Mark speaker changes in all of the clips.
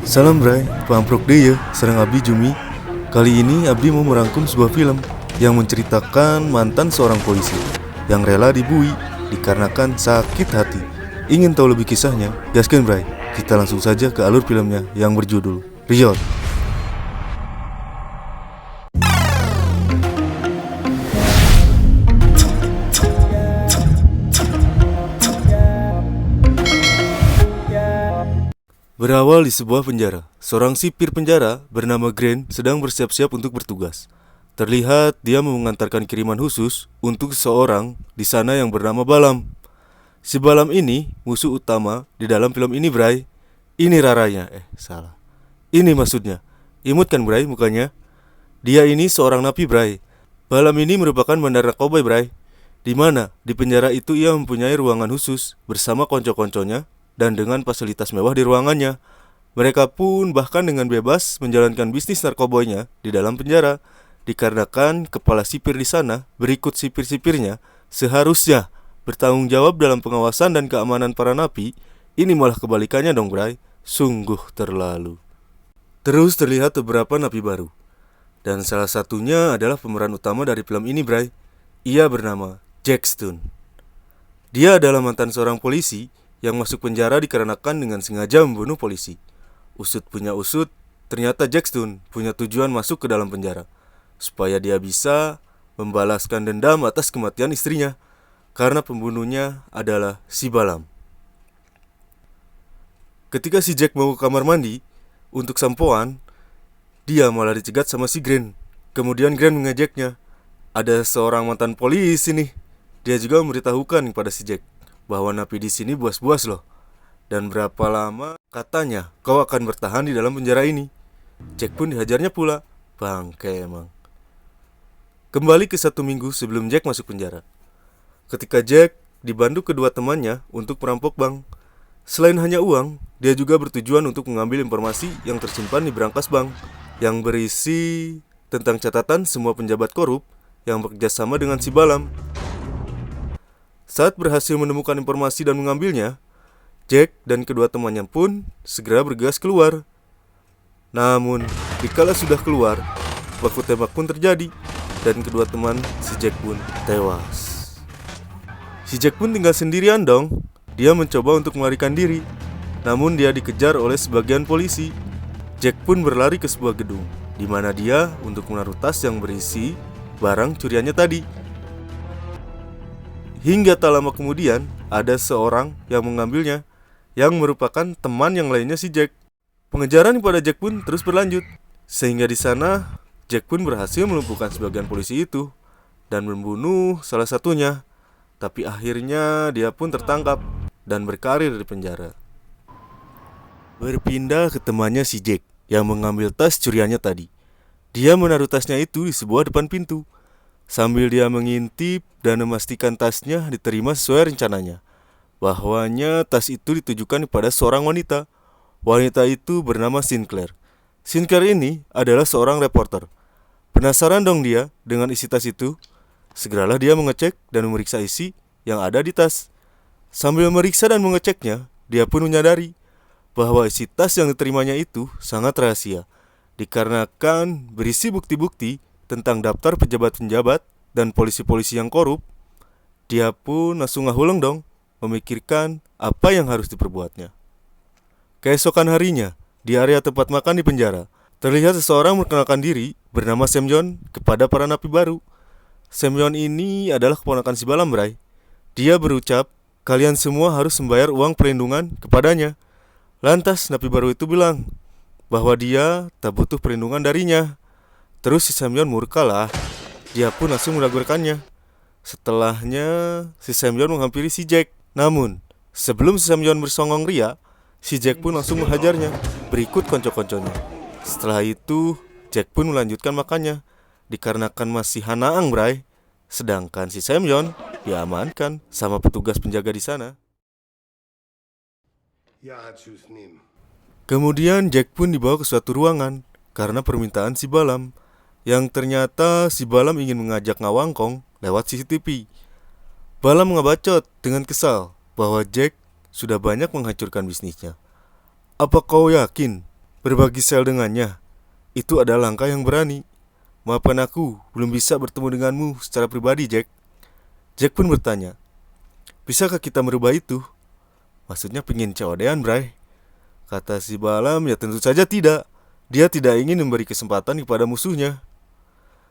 Speaker 1: Salam Bray, pamprok deh ya, serang Abdi Jumi. Kali ini Abdi mau merangkum sebuah film yang menceritakan mantan seorang polisi yang rela dibui dikarenakan sakit hati. Ingin tahu lebih kisahnya? Gaskeun Bray, kita langsung saja ke alur filmnya yang berjudul Riot. Berawal di sebuah penjara, seorang sipir penjara bernama Grant sedang bersiap-siap untuk bertugas. Terlihat dia mengantarkan kiriman khusus untuk seseorang di sana yang bernama Balam. Si Balam ini musuh utama di dalam film ini, Bray. Ini raranya, salah. Ini maksudnya. Imut kan, Bray, mukanya? Dia ini seorang napi, Bray. Balam ini merupakan bandar narkoba, Bray. Di mana di penjara itu ia mempunyai ruangan khusus bersama konco-konconya dan dengan fasilitas mewah di ruangannya. Mereka pun bahkan dengan bebas menjalankan bisnis narkobanya di dalam penjara, dikarenakan kepala sipir di sana berikut sipir-sipirnya seharusnya bertanggung jawab dalam pengawasan dan keamanan para napi. Ini malah kebalikannya dong, Bray. Sungguh terlalu. Terus terlihat beberapa napi baru, dan salah satunya adalah pemeran utama dari film ini, Bray. Ia bernama Jack Stone. Dia adalah mantan seorang polisi yang masuk penjara dikarenakan dengan sengaja membunuh polisi. Usut punya usut, ternyata Jack Stone punya tujuan masuk ke dalam penjara supaya dia bisa membalaskan dendam atas kematian istrinya, karena pembunuhnya adalah si Balam. Ketika si Jack mau ke kamar mandi untuk sampoan, dia malah dicegat sama si Grant. Kemudian Grant mengejeknya. Ada seorang mantan polisi nih. Dia juga memberitahukan kepada si Jack bahwa napi di sini buas-buas loh. Dan berapa lama katanya kau akan bertahan di dalam penjara ini. Jack pun dihajarnya pula. Bangke emang. Kembali ke 1 minggu sebelum Jack masuk penjara. Ketika Jack dibantu kedua temannya untuk merampok bank. Selain hanya uang, dia juga bertujuan untuk mengambil informasi yang tersimpan di brankas bank, yang berisi tentang catatan semua penjabat korup yang bekerjasama dengan si Balam. Saat berhasil menemukan informasi dan mengambilnya, Jack dan kedua temannya pun segera bergegas keluar. Namun, dikala sudah keluar, baku tembak pun terjadi, dan kedua teman si Jack pun tewas. Si Jack pun tinggal sendirian dong. Dia mencoba untuk melarikan diri, namun dia dikejar oleh sebagian polisi. Jack pun berlari ke sebuah gedung, di mana dia untuk menaruh tas yang berisi barang curiannya tadi. Hingga tak lama kemudian, ada seorang yang mengambilnya, yang merupakan teman yang lainnya si Jack. Pengejaran pada Jack pun terus berlanjut, sehingga di sana Jack pun berhasil melumpuhkan sebagian polisi itu dan membunuh salah satunya. Tapi akhirnya dia pun tertangkap dan berkarir di penjara. Berpindah ke temannya si Jack yang mengambil tas curiannya tadi. Dia menaruh tasnya itu di sebuah depan pintu, sambil dia mengintip dan memastikan tasnya diterima sesuai rencananya. Bahwanya tas itu ditujukan kepada seorang wanita. Wanita itu bernama Sinclair. Sinclair ini adalah seorang reporter. Penasaran dong dia dengan isi tas itu. Segeralah dia mengecek dan memeriksa isi yang ada di tas. Sambil memeriksa dan mengeceknya, dia pun menyadari bahwa isi tas yang diterimanya itu sangat rahasia, dikarenakan berisi bukti-bukti tentang daftar pejabat-pejabat dan polisi-polisi yang korup. Dia pun langsung ngahuleng dong, memikirkan apa yang harus diperbuatnya. Keesokan harinya, di area tempat makan di penjara, terlihat seseorang memperkenalkan diri bernama Sam John kepada para napi baru. Sam John ini adalah keponakan si Balam, Bray. Dia berucap, kalian semua harus membayar uang perlindungan kepadanya. Lantas napi baru itu bilang bahwa dia tak butuh perlindungan darinya. Terus si Samyon murka lah. Dia pun langsung melaporkannya. Setelahnya si Samyon menghampiri si Jack. Namun sebelum si Samyon bersongong ria, si Jack pun langsung menghajarnya berikut konco-konconya. Setelah itu Jack pun melanjutkan makannya, dikarenakan masih hanaang, Bray. Sedangkan si Samyon diamankan sama petugas penjaga di sana. Kemudian Jack pun dibawa ke suatu ruangan karena permintaan si Balam, yang ternyata si Balam ingin mengajak ngawangkong lewat CCTV. Balam ngebacot dengan kesal bahwa Jack sudah banyak menghancurkan bisnisnya. Apa kau yakin Berbagi sel dengannya, itu adalah langkah yang berani. Maafkan aku, belum bisa bertemu denganmu secara pribadi, Jack. Jack pun bertanya, bisakah kita merubah itu? Maksudnya pengin COD-an, Bray. Kata si Balam, ya tentu saja tidak. Dia tidak ingin memberi kesempatan kepada musuhnya.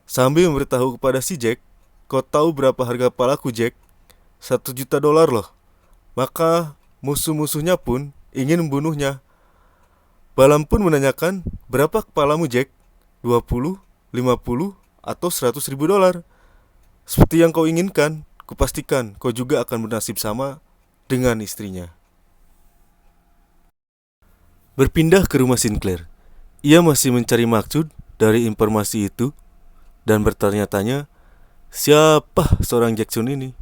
Speaker 1: Sambil memberitahu kepada si Jack, kau tahu berapa harga kepalaku, Jack? $1 juta loh. Maka musuh-musuhnya pun ingin membunuhnya. Balam pun menanyakan, berapa kepalamu, Jack? 20, 50, atau $100.000? Seperti yang kau inginkan, kupastikan kau juga akan bernasib sama dengan istrinya. Berpindah ke rumah Sinclair. Ia masih mencari maksud dari informasi itu dan bertanya-tanya, siapa seorang Jackson ini?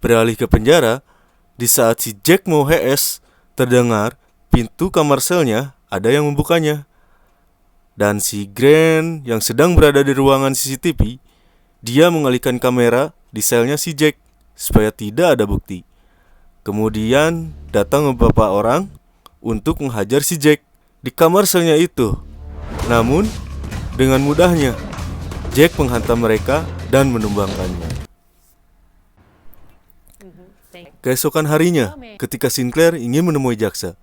Speaker 1: Beralih ke penjara, di saat si Jack mau HS, terdengar pintu kamar selnya ada yang membukanya. Dan si Grant yang sedang berada di ruangan CCTV, dia mengalihkan kamera di selnya si Jack supaya tidak ada bukti. Kemudian datang beberapa orang untuk menghajar si Jack di kamar selnya itu. Namun dengan mudahnya Jack menghantam mereka dan menumbangkannya. Keesokan harinya, ketika Sinclair ingin menemui jaksa,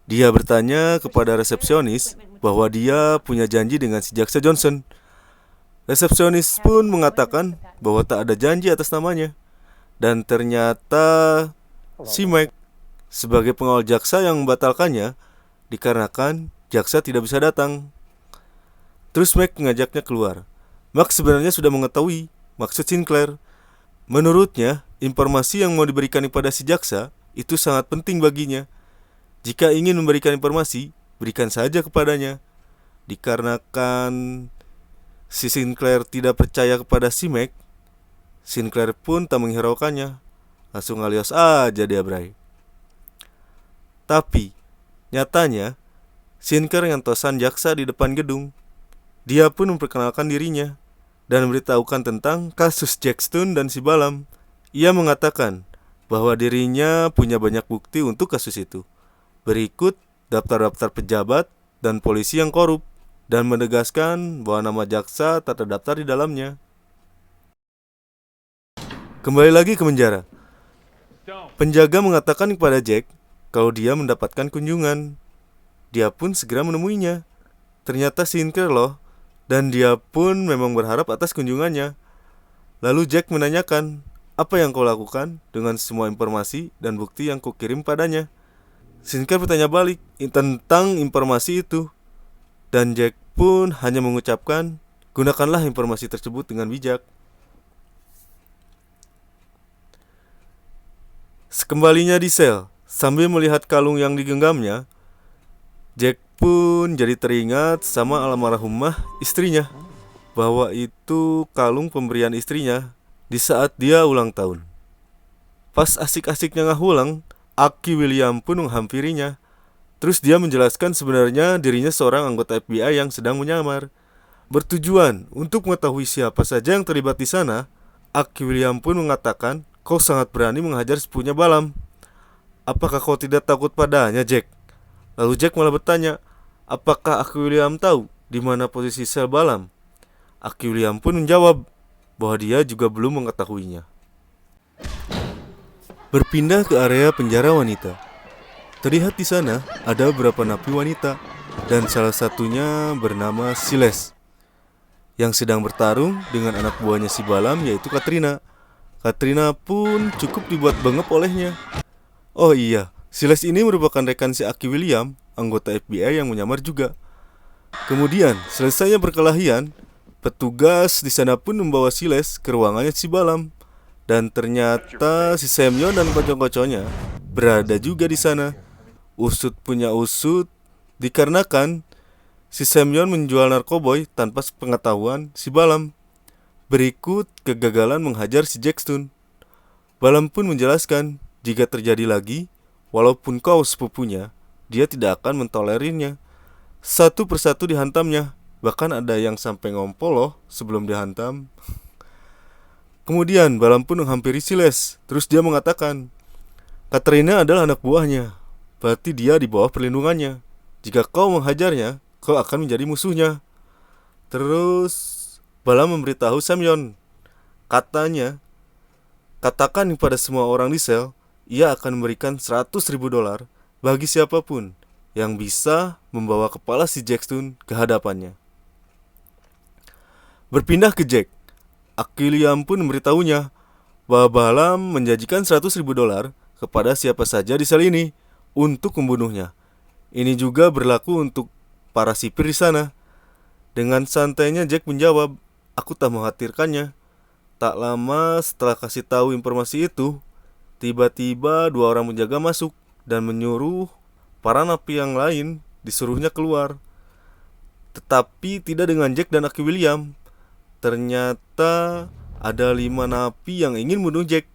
Speaker 1: dia bertanya kepada resepsionis bahwa dia punya janji dengan si jaksa Johnson. Resepsionis pun mengatakan bahwa tak ada janji atas namanya. Dan ternyata si Mike sebagai pengawal jaksa yang membatalkannya dikarenakan jaksa tidak bisa datang. Terus Mike mengajaknya keluar. Max sebenarnya sudah mengetahui maksud Sinclair. Menurutnya, informasi yang mau diberikan kepada si jaksa itu sangat penting baginya. Jika ingin memberikan informasi, berikan saja kepadanya. Dikarenakan si Sinclair tidak percaya kepada si Mac, Sinclair pun tak menghiraukannya. Langsung alias aja dia, Bray. Tapi nyatanya Sinclair ngantosan jaksa di depan gedung. Dia pun memperkenalkan dirinya dan memberitahukan tentang kasus Jackson dan si Balam. Ia mengatakan bahwa dirinya punya banyak bukti untuk kasus itu. Berikut daftar-daftar pejabat dan polisi yang korup, dan menegaskan bahwa nama jaksa tak terdaftar di dalamnya. Kembali lagi ke penjara. Penjaga mengatakan kepada Jack kalau dia mendapatkan kunjungan. Dia pun segera menemuinya. Ternyata Sinclair loh, dan dia pun memang berharap atas kunjungannya. Lalu Jack menanyakan, apa yang kau lakukan dengan semua informasi dan bukti yang kukirim padanya? Sinclair bertanya balik tentang informasi itu. Dan Jack pun hanya mengucapkan, gunakanlah informasi tersebut dengan bijak. Sekembalinya di sel, sambil melihat kalung yang digenggamnya, Jack pun jadi teringat sama almarhumah istrinya, bahwa itu kalung pemberian istrinya di saat dia ulang tahun. Pas asik-asiknya ngahulang, Aki William pun menghampirinya. Terus dia menjelaskan sebenarnya dirinya seorang anggota FBI yang sedang menyamar. Bertujuan untuk mengetahui siapa saja yang terlibat di sana, Aki William pun mengatakan, kau sangat berani menghajar sepupunya Balam. Apakah kau tidak takut padanya, Jack? Lalu Jack malah bertanya, apakah Aki William tahu di mana posisi sel Balam? Aki William pun menjawab bahwa dia juga belum mengetahuinya. Berpindah ke area penjara wanita. Terlihat di sana ada beberapa napi wanita dan salah satunya bernama Siles yang sedang bertarung dengan anak buahnya si Balam, yaitu Katrina. Katrina pun cukup dibuat bengep olehnya. Oh iya, Siles ini merupakan rekan si Aki William, anggota FBI yang menyamar juga. Kemudian, selesainya perkelahian, petugas di sana pun membawa Siles ke ruangannya si Balam. Dan ternyata si Semyon dan kocok-kocoknya berada juga di sana. Usut punya usut, dikarenakan si Semyon menjual narkoboy tanpa pengetahuan si Balam. Berikut kegagalan menghajar si Jackson. Balam pun menjelaskan, jika terjadi lagi, walaupun kau sepupunya, dia tidak akan mentolerirnya. Satu persatu dihantamnya, bahkan ada yang sampai ngompol loh sebelum dihantam. Kemudian Balam pun menghampiri Siles. Terus dia mengatakan, Katrina adalah anak buahnya, berarti dia di bawah perlindungannya. Jika kau menghajarnya, kau akan menjadi musuhnya. Terus Bala memberitahu Semyon, katanya, katakan kepada semua orang di sel, ia akan memberikan 100.000 dolar bagi siapapun yang bisa membawa kepala si Jackson ke hadapannya. Berpindah ke Jack, Aquiliam pun memberitahunya bahwa Balam menjanjikan 100.000 dolar kepada siapa saja di sel ini untuk membunuhnya. Ini juga berlaku untuk para sipir di sana. Dengan santainya Jack menjawab, aku tak mengkhawatirkannya. Tak lama setelah kasih tahu informasi itu, tiba-tiba 2 orang penjaga masuk dan menyuruh para napi yang lain disuruhnya keluar. Tetapi tidak dengan Jack dan Aki William. Ternyata ada 5 napi yang ingin bunuh Jack,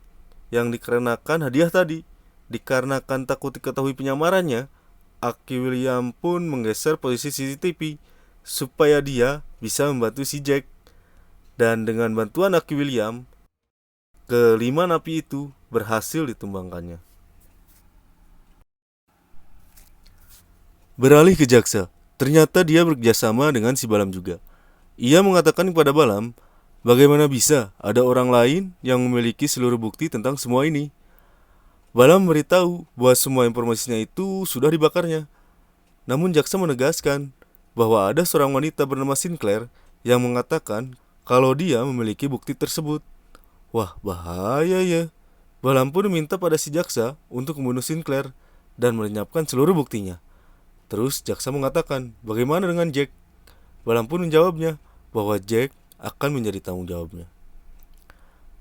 Speaker 1: yang dikarenakan hadiah tadi. Dikarenakan takut diketahui penyamarannya, Aki William pun menggeser posisi CCTV supaya dia bisa membantu si Jack. Dan dengan bantuan Aki William, ke-5 napi itu berhasil ditumbangkannya. Beralih ke jaksa, ternyata dia bekerjasama dengan si Balam juga. Ia mengatakan kepada Balam, bagaimana bisa ada orang lain yang memiliki seluruh bukti tentang semua ini. Balam memberitahu bahwa semua informasinya itu sudah dibakarnya. Namun jaksa menegaskan bahwa ada seorang wanita bernama Sinclair yang mengatakan kalau dia memiliki bukti tersebut. Wah, bahaya ya. Balam pun meminta pada si jaksa untuk membunuh Sinclair dan melenyapkan seluruh buktinya. Terus jaksa mengatakan, bagaimana dengan Jack? Balam pun menjawabnya bahwa Jack akan menjadi tanggung jawabnya.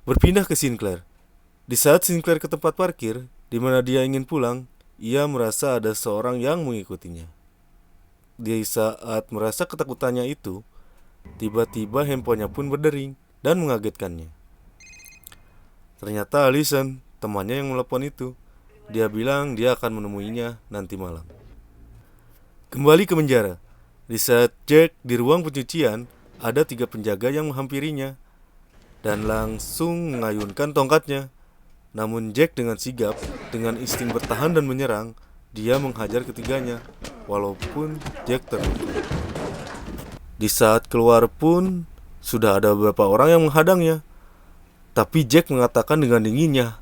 Speaker 1: Berpindah ke Sinclair. Di saat Sinclair ke tempat parkir, di mana dia ingin pulang, ia merasa ada seorang yang mengikutinya. Di saat merasa ketakutannya itu, tiba-tiba handphonenya pun berdering dan mengagetkannya. Ternyata Allison, temannya yang menelepon itu. Dia bilang dia akan menemuinya nanti malam. Kembali ke penjara. Di saat Jack di ruang pencucian, ada 3 penjaga yang menghampirinya dan langsung mengayunkan tongkatnya. Namun Jack dengan sigap, dengan insting bertahan dan menyerang, dia menghajar ketiganya, walaupun Jack terluka. Di saat keluar pun, sudah ada beberapa orang yang menghadangnya. Tapi Jack mengatakan dengan dinginnya,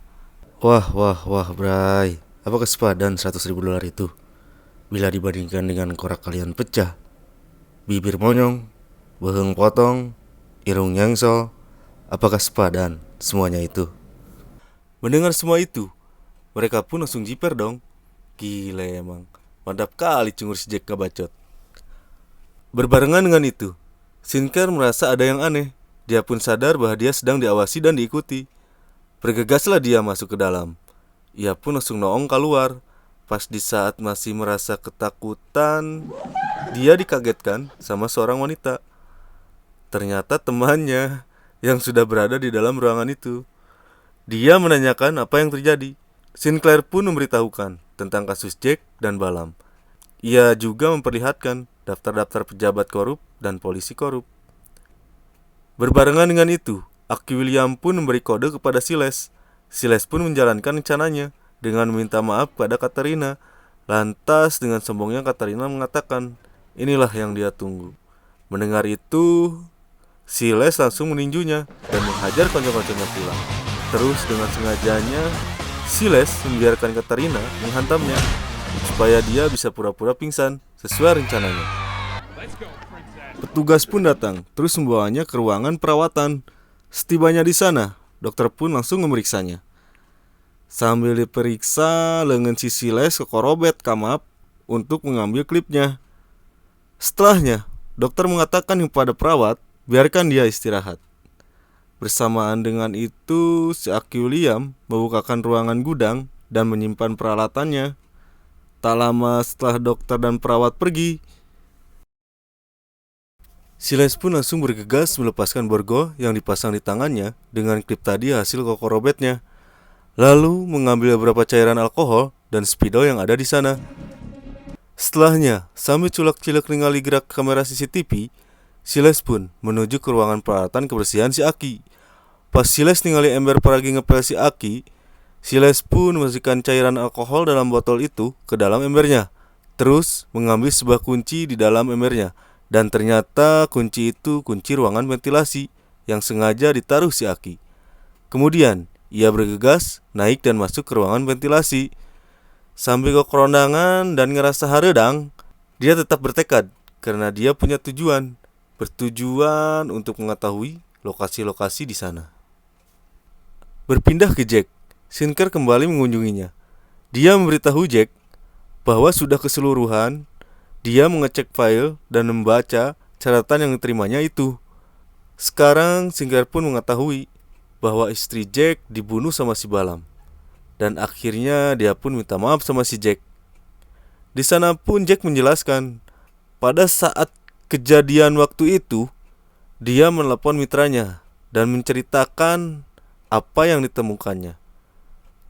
Speaker 1: Wah, Bray, apakah sepadan 100.000 dolar itu? Bila dibandingkan dengan korak kalian pecah, bibir monyong, beheng potong, irung nyangsol, apakah sepadan semuanya itu? Mendengar semua itu, mereka pun langsung jiper dong. Gila emang, mantap kali cungur si Jack ngebacot. Berbarengan dengan itu, Sinclair merasa ada yang aneh. Dia pun sadar bahwa dia sedang diawasi dan diikuti. Bergegaslah dia masuk ke dalam. Ia pun langsung noong keluar. Pas di saat masih merasa ketakutan, dia dikagetkan sama seorang wanita. Ternyata temannya yang sudah berada di dalam ruangan itu. Dia menanyakan apa yang terjadi. Sinclair pun memberitahukan tentang kasus Jack dan Balam. Ia juga memperlihatkan daftar-daftar pejabat korup dan polisi korup. Berbarengan dengan itu, Aki William pun memberi kode kepada Siles. Siles pun menjalankan rencananya dengan meminta maaf kepada Katarina. Lantas dengan sombongnya Katarina mengatakan, inilah yang dia tunggu. Mendengar itu, Siles langsung meninjunya dan menghajar konco-konconya pulang. Terus dengan sengajanya, Siles membiarkan Katarina menghantamnya supaya dia bisa pura-pura pingsan sesuai rencananya. Petugas pun datang, terus membawanya ke ruangan perawatan. Setibanya di sana, dokter pun langsung memeriksanya. Sambil diperiksa, lengan si Siles kekorobet kamap untuk mengambil klipnya. Setelahnya, dokter mengatakan kepada perawat, biarkan dia istirahat. Bersamaan dengan itu, si Aki William membukakan ruangan gudang dan menyimpan peralatannya. Tak lama setelah dokter dan perawat pergi, Siles pun langsung bergegas melepaskan borgo yang dipasang di tangannya dengan klip tadi hasil kokorobetnya. Lalu mengambil beberapa cairan alkohol dan spidol yang ada di sana. Setelahnya, sambil culak-cilak ningali gerak kamera CCTV, Siles pun menuju ke ruangan peralatan kebersihan si Aki. Pas Siles ningali ember peragi ngepel si Aki, Siles pun memasukkan cairan alkohol dalam botol itu ke dalam embernya, terus mengambil sebuah kunci di dalam embernya. Dan ternyata kunci itu kunci ruangan ventilasi yang sengaja ditaruh si Aki. Kemudian ia bergegas naik dan masuk ke ruangan ventilasi. Sambil kerondangan dan ngerasa haredang, dia tetap bertekad karena dia punya tujuan. Bertujuan untuk mengetahui lokasi-lokasi di sana. Berpindah ke Jack, Sinclair kembali mengunjunginya. Dia memberitahu Jack bahwa sudah keseluruhan dia mengecek file dan membaca catatan yang diterimanya itu. Sekarang Sinclair pun mengetahui bahwa istri Jack dibunuh sama si Balam. Dan akhirnya dia pun minta maaf sama si Jack. Di sana pun Jack menjelaskan, pada saat kejadian waktu itu, dia menelepon mitranya dan menceritakan apa yang ditemukannya.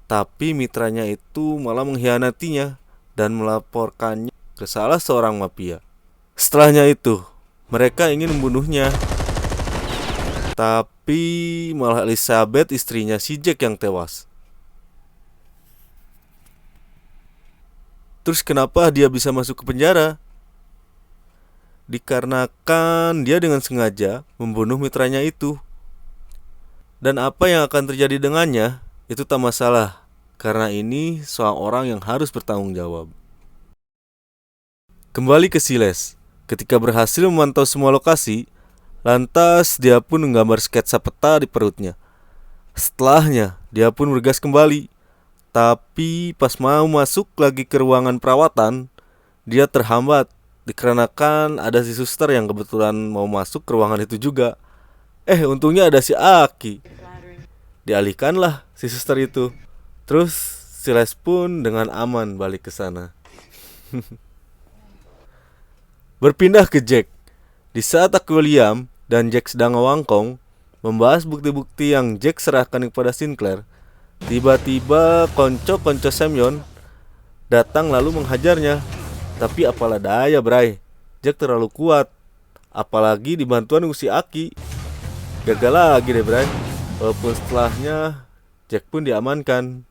Speaker 1: Tapi mitranya itu malah mengkhianatinya dan melaporkannya ke salah seorang mafia. Setelahnya itu, mereka ingin membunuhnya. Tapi malah Elizabeth, istrinya si Jack, yang tewas. Terus kenapa dia bisa masuk ke penjara? Dikarenakan dia dengan sengaja membunuh mitranya itu. Dan apa yang akan terjadi dengannya, itu tak masalah. Karena ini soal orang yang harus bertanggung jawab. Kembali ke Siles. Ketika berhasil memantau semua lokasi, lantas dia pun menggambar sketsa peta di perutnya. Setelahnya, dia pun bergas kembali. Tapi pas mau masuk lagi ke ruangan perawatan, dia terhambat dikarenakan ada si suster yang kebetulan mau masuk ke ruangan itu juga. Untungnya ada si Aki. Dialihkanlah si suster itu. Terus Siles pun dengan aman balik ke sana. Berpindah ke Jack. Di saat Aki William dan Jack sedang ngawangkong membahas bukti-bukti yang Jack serahkan kepada Sinclair, tiba-tiba konco-konco Semyon datang lalu menghajarnya. Tapi apalah daya, Bray, Jack terlalu kuat. Apalagi dibantuan si Aki. Gagal lagi deh, Bray. Walaupun setelahnya Jack pun diamankan.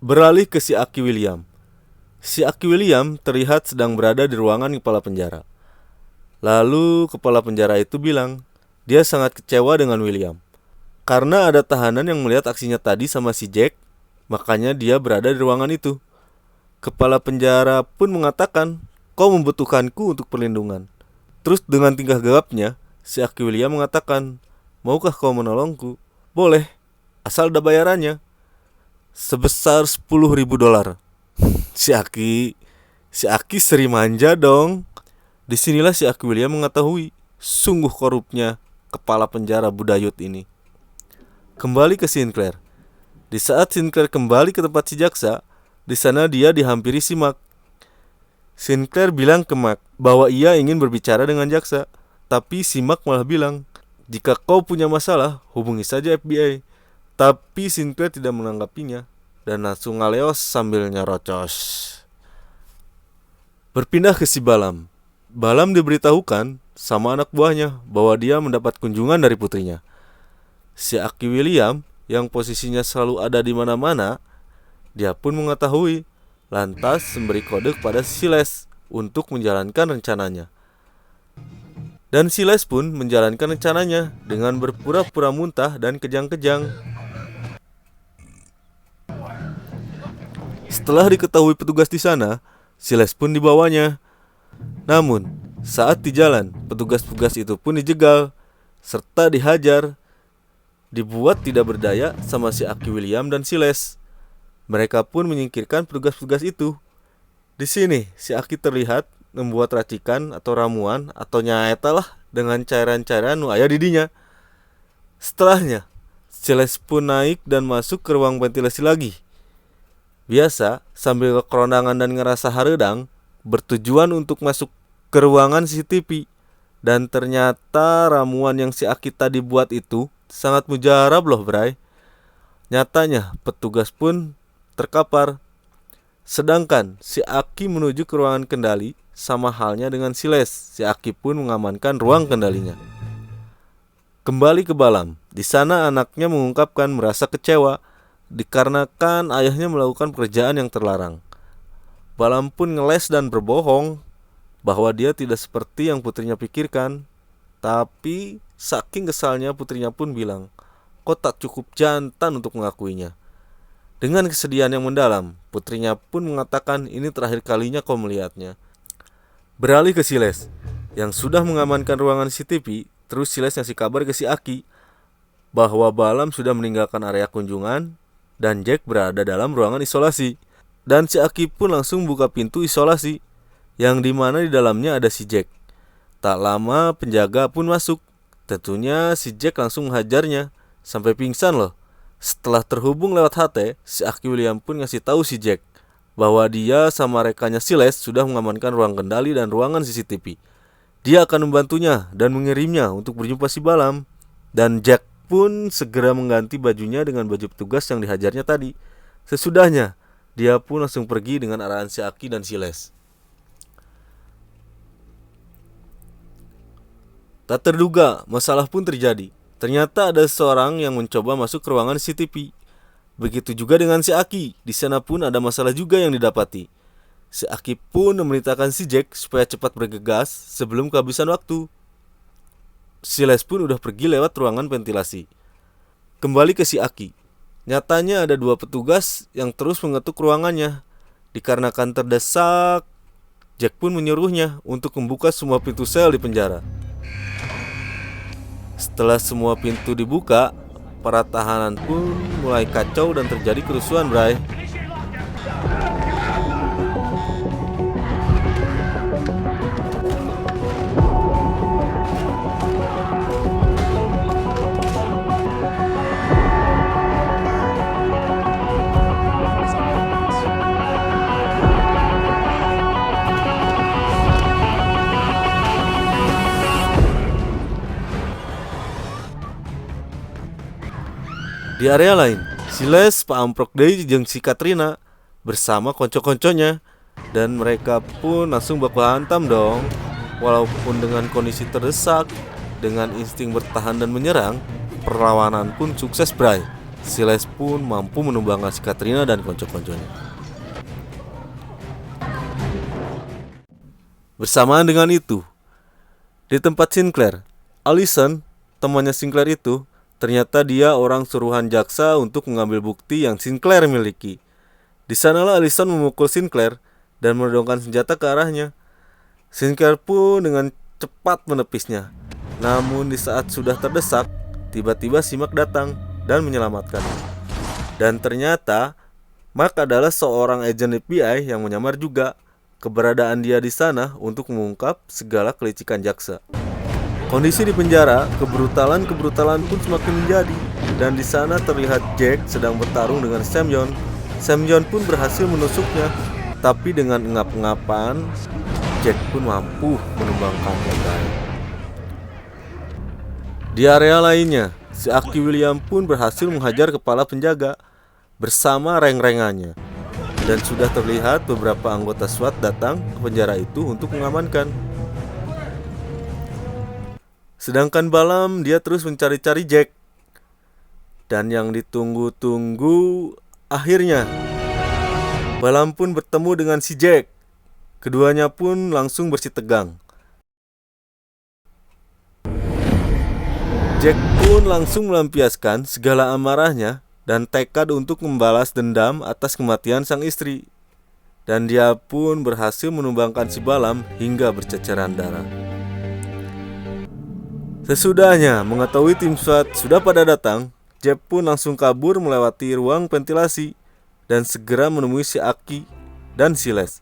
Speaker 1: Beralih ke si Aki William. Si Aki William terlihat sedang berada di ruangan kepala penjara. Lalu kepala penjara itu bilang dia sangat kecewa dengan William karena ada tahanan yang melihat aksinya tadi sama si Jack, makanya dia berada di ruangan itu. Kepala penjara pun mengatakan, kau membutuhkanku untuk perlindungan. Terus dengan tingkah gagapnya, si Aki William mengatakan, maukah kau menolongku? Boleh, asal ada bayarannya. Sebesar $10.000. Si Aki seri manja dong. Disinilah si Aki William mengetahui sungguh korupnya kepala penjara Budayut ini. Kembali ke Sinclair. Di saat Sinclair kembali ke tempat si jaksa, di sana dia dihampiri si Mac. Sinclair bilang ke Mac bahwa ia ingin berbicara dengan jaksa. Tapi si Mac malah bilang, jika kau punya masalah, hubungi saja FBI. Tapi Sinclair tidak menanggapinya dan langsung ngaleos sambil nyerocos. Berpindah ke si Balam. Balam diberitahukan sama anak buahnya bahwa dia mendapat kunjungan dari putrinya. Si Aki William yang posisinya selalu ada di mana-mana, dia pun mengetahui, lantas memberi kode kepada Siles untuk menjalankan rencananya. Dan Siles pun menjalankan rencananya dengan berpura-pura muntah dan kejang-kejang. Setelah diketahui petugas di sana, Siles pun dibawanya. Namun, saat di jalan, petugas-petugas itu pun dijegal serta dihajar. Dibuat tidak berdaya sama si Aki William dan Siles. Mereka pun menyingkirkan petugas-petugas itu. Di sini, si Aki terlihat membuat racikan atau ramuan atau nyaeta lah dengan cairan-cairan nu aya didinya. Setelahnya, Siles pun naik dan masuk ke ruang ventilasi lagi. Biasa, sambil kekerondangan dan ngerasa haredang, bertujuan untuk masuk ke ruangan CCTV. Dan ternyata ramuan yang si Aki tadi buat itu sangat mujarab loh, Bray. Nyatanya, petugas pun terkapar. Sedangkan si Aki menuju ke ruangan kendali, sama halnya dengan Siles. Si Aki pun mengamankan ruang kendalinya. Kembali ke Balam. Di sana anaknya mengungkapkan merasa kecewa dikarenakan ayahnya melakukan pekerjaan yang terlarang. Balam pun ngeles dan berbohong bahwa dia tidak seperti yang putrinya pikirkan. Tapi saking kesalnya putrinya pun bilang, "Kau tak cukup jantan untuk mengakuinya." Dengan kesedihan yang mendalam, putrinya pun mengatakan ini terakhir kalinya kau melihatnya. Beralih ke Siles, yang sudah mengamankan ruangan CCTV. Terus Siles ngasih kabar ke si Aki bahwa Balam sudah meninggalkan area kunjungan dan Jack berada dalam ruangan isolasi. Dan si Aki pun langsung buka pintu isolasi, yang dimana di dalamnya ada si Jack. Tak lama penjaga pun masuk. Tentunya si Jack langsung menghajarnya sampai pingsan loh. Setelah terhubung lewat HT, si Aki William pun ngasih tahu si Jack bahwa dia sama rekannya Siles sudah mengamankan ruang kendali dan ruangan CCTV. Dia akan membantunya dan mengirimnya untuk berjumpa si Balam. Dan Jack pun segera mengganti bajunya dengan baju petugas yang dihajarnya tadi. Sesudahnya, dia pun langsung pergi dengan arahan si Aki dan Siles. Tak terduga, masalah pun terjadi. Ternyata ada seorang yang mencoba masuk ke ruangan CCTV. Begitu juga dengan si Aki. Di sana pun ada masalah juga yang didapati. Si Aki pun memerintahkan si Jack supaya cepat bergegas sebelum kehabisan waktu. Siles pun udah pergi lewat ruangan ventilasi. Kembali ke si Aki. Nyatanya ada 2 petugas yang terus mengetuk ruangannya. Dikarenakan terdesak, Jack pun menyuruhnya untuk membuka semua pintu sel di penjara. Setelah semua pintu dibuka, para tahanan pun mulai kacau dan terjadi kerusuhan, Bray. Di area lain, Siles, Pak Amprok Deui jeung si Katrina bersama konco-konconya, dan mereka pun langsung baku hantam dong. Walaupun dengan kondisi terdesak, dengan insting bertahan dan menyerang, perlawanan pun sukses, Bray. Siles pun mampu menumbangkan si Katrina dan konco-konconya. Bersamaan dengan itu, di tempat Sinclair, Allison, temannya Sinclair itu, ternyata dia orang suruhan jaksa untuk mengambil bukti yang Sinclair miliki. Di sanalah Allison memukul Sinclair dan menodongkan senjata ke arahnya. Sinclair pun dengan cepat menepisnya. Namun di saat sudah terdesak, tiba-tiba si Mark datang dan menyelamatkannya. Dan ternyata Mark adalah seorang agen FBI yang menyamar juga. Keberadaan dia di sana untuk mengungkap segala kelicikan jaksa. Kondisi di penjara, kebrutalan pun semakin menjadi, dan di sana terlihat Jack sedang bertarung dengan Sam Yon. Sam Yon pun berhasil menusuknya, tapi dengan engap-engapan, Jack pun mampu menumbangkannya. Di area lainnya, si Aki William pun berhasil menghajar kepala penjaga bersama reng-rengannya, dan sudah terlihat beberapa anggota SWAT datang ke penjara itu untuk mengamankan. Sedangkan Balam dia terus mencari-cari Jack. Dan yang ditunggu-tunggu akhirnya Balam pun bertemu dengan si Jack. Keduanya pun langsung bersitegang. Jack pun langsung melampiaskan segala amarahnya dan tekad untuk membalas dendam atas kematian sang istri. Dan dia pun berhasil menumbangkan si Balam hingga berceceran darah. Sesudahnya mengetahui tim SWAT sudah pada datang, Jack pun langsung kabur melewati ruang ventilasi dan segera menemui si Aki dan Siles.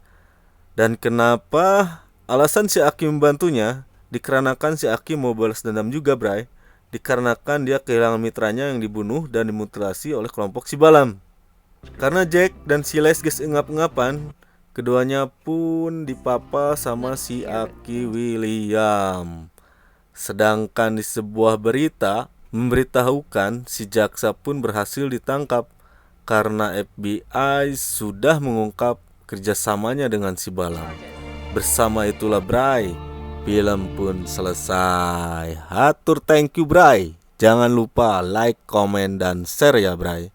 Speaker 1: Dan kenapa alasan si Aki membantunya? Dikarenakan si Aki mau balas dendam juga, Bray. Dikarenakan dia kehilangan mitranya yang dibunuh dan dimutilasi oleh kelompok si Balam. Karena Jack dan Siles guys engap-engapan, keduanya pun dipapa sama si Aki William. Sedangkan di sebuah berita memberitahukan si jaksa pun berhasil ditangkap karena FBI sudah mengungkap kerjasamanya dengan si Balam. Bersama itulah Bray, film pun selesai. Hatur thank you Bray. Jangan lupa like, komen, dan share ya Bray.